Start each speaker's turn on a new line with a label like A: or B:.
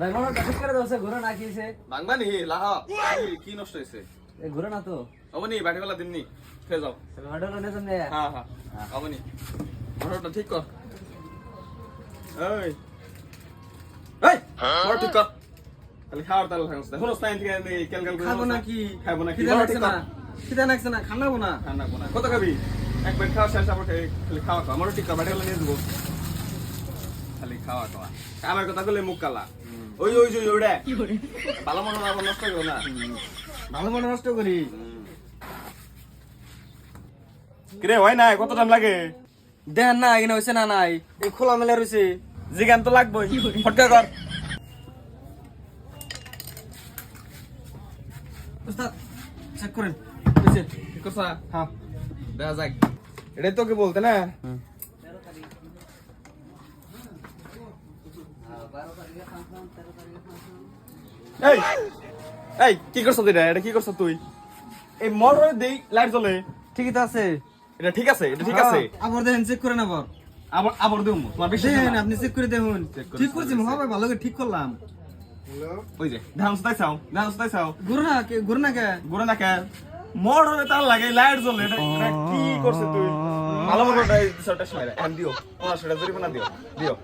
A: ভাই মোটরটা ঠিক করে দাও, ঘুরে না কিছে
B: ভাঙবা নি লাহা কি নষ্ট হয়েছে?
A: এ ঘুরে না তো
B: অবনি বাড়ি বেলা দিননি খেয়ে যাও।
A: মোটর নে জন্য
B: হ্যাঁ হ্যাঁ অবনি মোটরটা ঠিক কর। এই এই মোটর ঠিক কর। খালি খাওয়ার তাল থাকছ এখন স্টাইন থেকে কেল কেল করে
C: খাবো নাকি?
B: খাবো নাকি?
C: খিদে
B: মোটর
C: লাগছে
B: ঠিক
C: না,
B: কর।
C: খিদে লাগছে না, খানাবো না।
B: খানা কোনা কত খাবি? এক প্লেট খাওয়া শেষ আবার খালি খাওয়া খাওয়া মোটর ঠিক কর। বাড়ি বেলা নিয়ে যাবো খালি খাওয়া খাওয়া। আমার কথা বলে মুখ কালা। ওই ওই ওই ওড়ে ভালো মনে আবার নষ্ট করো না।
C: ভালো মনে নষ্ট করি।
B: কিরে হয় না কত টাইম লাগে?
C: দেন না এখানে হয়েছে না নাই, এই খোলা মেলা রয়েছে।
B: জিগান তো লাগবেই ফটকা কর।
C: উস্তাদ চেক করেন হয়েছে?
B: ঠিক করছা?
C: হ্যাঁ
B: দেখা যাক। এটাই তোকে বলতে না? এই এই কি করছ তুই? এটা কি করছ তুই? এই মোটর দেই লাইট জ্বলে।
C: ঠিকই তো আছে।
B: এটা ঠিক আছে? এটা ঠিক আছে?
C: আবার দেখেন চেক করেন আবার।
B: আবার আবার দেবো তোমার বিশ্বাস হয়
C: দেখেন
B: না?
C: আপনি চেক করে দেখুন।
B: Check করে
C: ঠিক করছি হবে, ভালো করে ঠিক করলাম।
B: ওই যে ধান সুতাই চাও, ধান সুতাই চাও।
C: ঘুরে না কে, ঘুরে না কে?
B: ঘুরে না কে? মোটরে তার লাগে লাইট জ্বলে। এটা কি করছে তুই? ভালো মোটরটা এই সরটা সময় এখন দিও। তোমার সেটা জরিমানা দিও দিও।